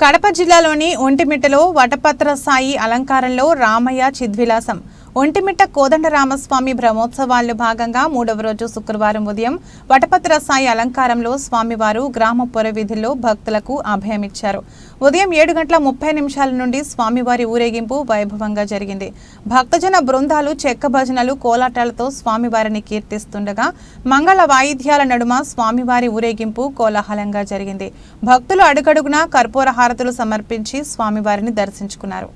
కడప జిల్లాలోని ఒంటిమిట్టలో వటపత్ర సాయి అలంకారంలో రామయ్య చిద్విలాసం ఒంటిమిట్ట కోదండరామస్వామి బ్రహ్మోత్సవాల్లో భాగంగా 3వ రోజు శుక్రవారం ఉదయం వటపత్ర సాయి అలంకారంలో స్వామివారు గ్రామ పురవీధుల్లో భక్తులకు అభయమిచ్చారు. ఉదయం 7:30 నుండి స్వామివారి ఊరేగింపు వైభవంగా జరిగింది. భక్తజన బృందాలు చెక్క భజనలు కోలాటాలతో స్వామివారిని కీర్తిస్తుండగా మంగళ వాయిద్యాల నడుమ స్వామివారి ఊరేగింపు కోలాహలంగా జరిగింది. భక్తులు అడుగడుగునా కర్పూర హారతులు సమర్పించి స్వామివారిని దర్శించుకున్నారు.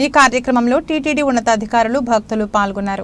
ఈ కార్యక్రమంలో టీటీడీ ఉన్నతాధికారులు భక్తులు పాల్గొన్నారు.